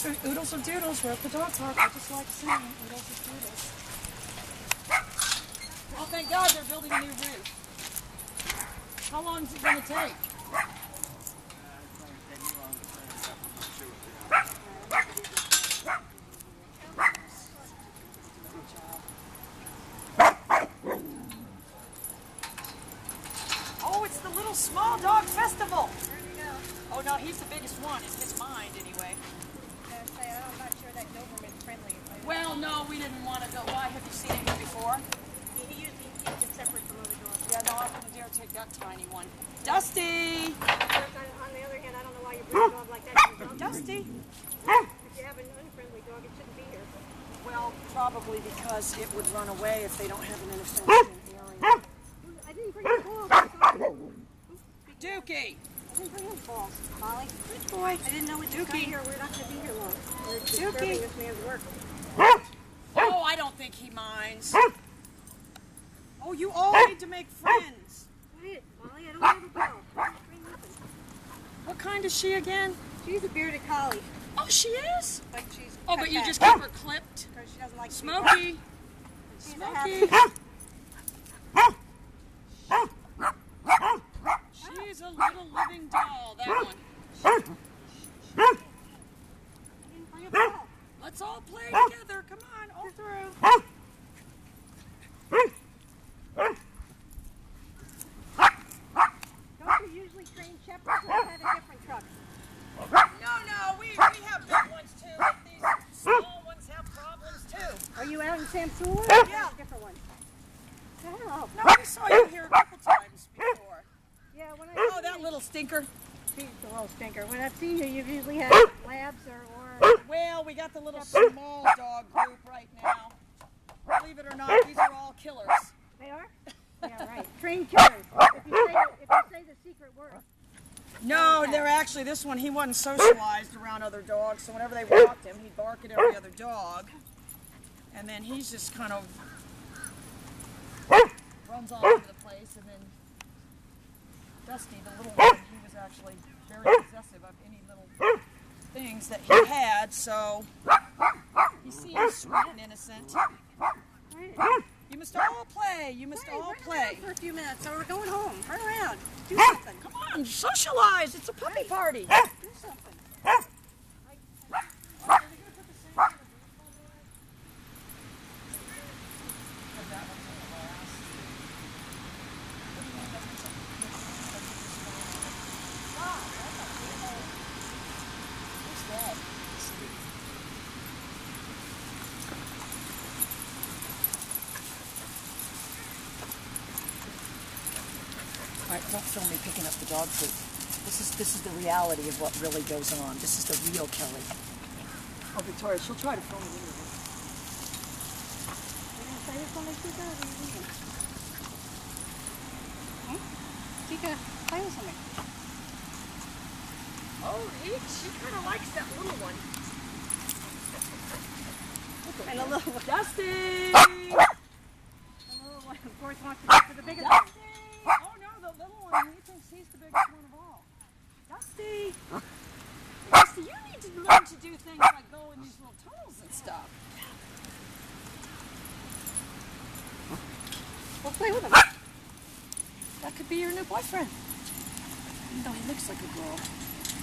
Oodles or doodles, we're at the dog park. I just like saying oodles or doodles. Oh, thank God they're building a new roof. How long is it going to take? Oh, it's the little small dog festival. Where'd he go? Oh, no, he's the biggest one in his mind, anyway. I'm not sure that Doberman's friendly. Well, no, we didn't want to go. Why? Have you seen him before? He usually keeps it separate from other dogs. Yeah, no, I wouldn't dare take that tiny one. Dusty! On the other hand, I don't know why you bring a dog like that to the dog. Dusty! If you have an unfriendly dog, it shouldn't be here. Well, probably because it would run away if they don't have an fenced area. I didn't bring his balls. I'm sorry. Dookie! I didn't bring his balls, Molly. Good boy. I didn't know it was Dookie. here. We're not going to be here long. We're Dookie. disturbing this man's work. Oh, I don't think he minds. Oh, you all need to make friends. Quiet, Molly. I don't have a ball. Bring nothing. What kind is she again? She's a bearded collie, Oh, she is? but she's Oh, cut but you back just keep her clipped. because she doesn't like to be Smokey! She's a Smokey! happy. She's a little living doll, that one. Didn't bring a ball. Let's all play together. Come on, all through. Don't you usually train shepherds or have a different truck? No, we have big ones too. These small ones have problems too. Are you out in Samsula? Yeah. Different ones. Oh. No, we saw you here a couple times before. Yeah, when I Oh, that little stinker. She's the little stinker. When I've seen you, you've usually had labs or Well, we got the little small dog group right now. Believe it or not, these are all killers. they are? Yeah, right. Trained killers. If you say the secret word. No, they're actually, this one, he wasn't socialized around other dogs, so whenever they walked him, he'd bark at every other dog. And then he's just kind of runs all over the place, and then Dusty, the little one, he was actually very possessive of any little things that he had, so he seems sweet and innocent. You must all play. You must all play. For a few minutes, so we're going home. Turn around. Do something. Come on, socialize. It's a puppy party. Do something. All right, don't film me picking up the dog food. This is the reality of what really goes on. This is the real Kelly. Oh, Victoria, she'll try to film me anyway. You're going to say this when they see that, or are you leaving? Tika, play with something. Oh, she kind of likes that little one. And the little one. Dusty! The little one, of course, wants to go for the biggest one. Dusty! Oh no, the little one. He thinks he's the biggest one of all. Dusty! Dusty, you need to learn to do things like go in these little tunnels and stuff. We'll play with him. That could be your new boyfriend. Even though he looks like a girl.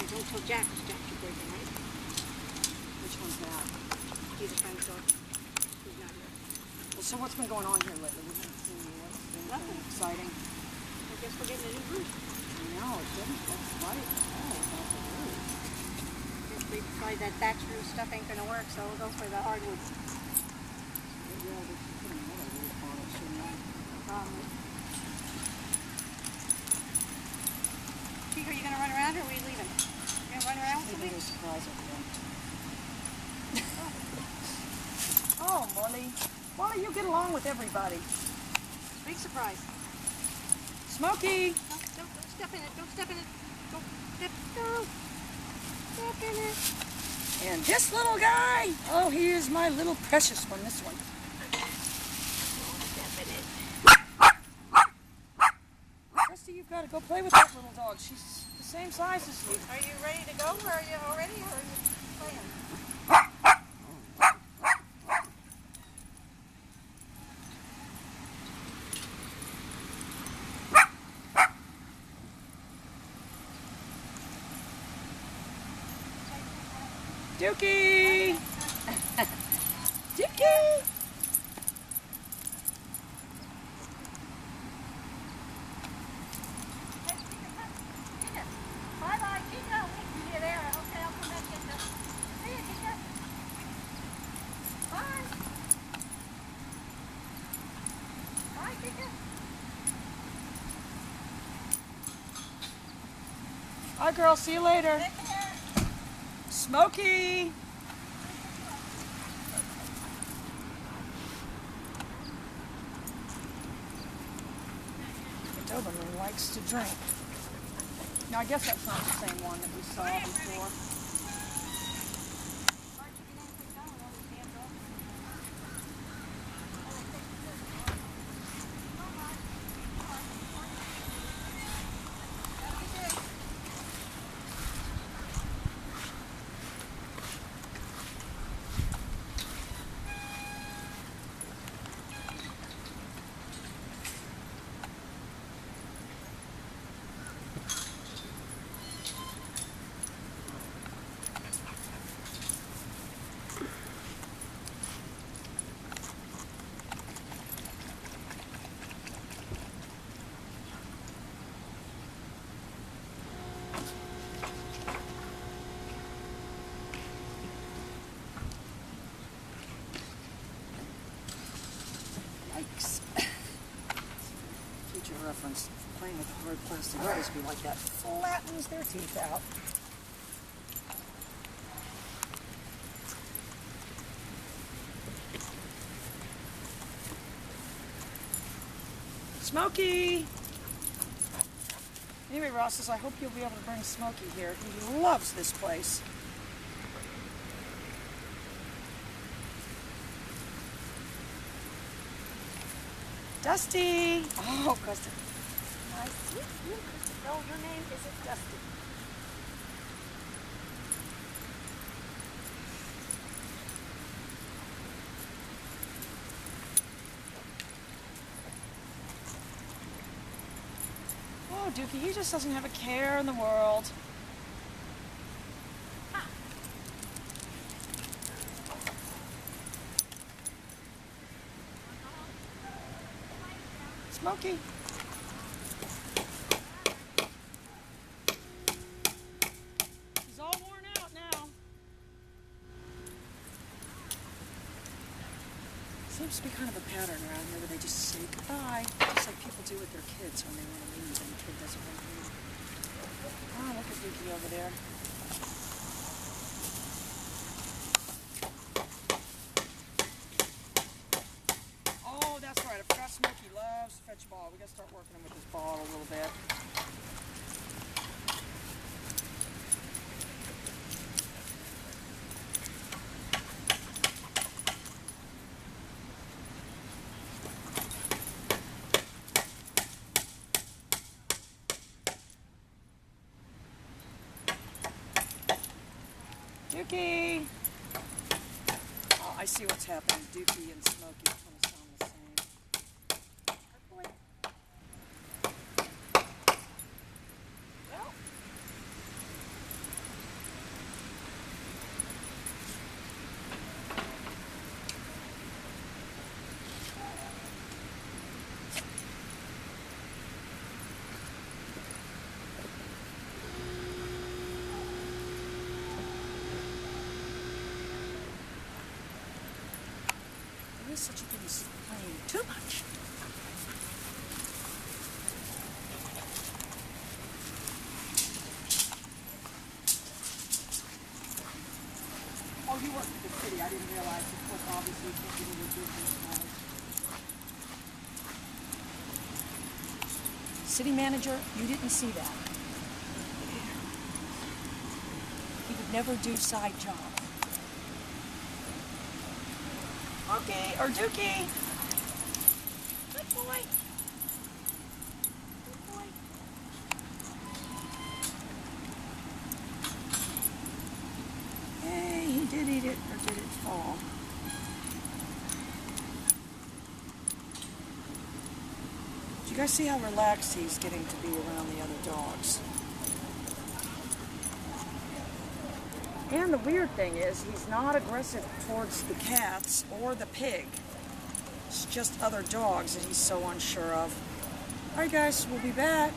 Hey, don't tell Jack, because Jack's your boyfriend, right? Which one's that? He's a friend's dog. He's not here. Well, so what's been going on here lately? We haven't seen you. What's been Nothing. exciting? I guess we're getting a new roof. No, it didn't. That's right. Oh, that's a roof. Guess we decided that thatch roof stuff ain't going to work, so we'll go for the hardwood. Maybe I'll just put another roof on it, shouldn't I? Chico, are you going to run around or are we leaving? You going to run around with Maybe something? a surprise over there. Oh, Molly. Molly, you get along with everybody. Big surprise. Smokey! No, don't step in it. Don't step in it. Don't step in it. And this little guy, oh, he is my little precious one, this one. Step in it. Rusty, you've got to go play with that little dog. She's the same size as you. Are you ready to go? Or are you already? Or are you playing? Dookie! Dookie! Bye-bye, Chica. You're there. Okay, I'll come back and get you. See you, Chica. Bye. Bye, Chica. Bye, girl. See you later. Take care. Smokey! The Doberman likes to drink. Now, I guess that's not the same one that we saw before. Yikes. Future reference, playing with a hard plastic frisbee like that flattens their teeth out. Smokey! Anyway, Ross says, I hope you'll be able to bring Smokey here. He loves this place. Dusty! Oh, Kristen. I see you, Kristen. No, your name isn't Dusty. Oh, Dookie, he just doesn't have a care in the world. Smokey. He's all worn out now. Seems to be kind of a pattern around here where they just say goodbye, just like people do with their kids when they want to leave and the kid doesn't want to leave. Oh, look at Dookie over there. Oh, that's right. I forgot Smokey loves to fetch ball. We got to start working him with this ball a little bit. Dookie! Oh, I see what's happening. Dookie and Smokey kind of sound the same. Good boy. Well. There is such a thing as playing too much. Oh, you work for the city. I didn't realize. Of course, obviously, you can't get into business. City manager, you didn't see that. He would never do side job. Okay, or Dookie. Good boy. Good boy. Hey, he did eat it, or did it fall? Do you guys see how relaxed he's getting to be around the other dogs? And the weird thing is, he's not aggressive towards the cats or the pig. It's just other dogs that he's so unsure of. Alright guys, we'll be back.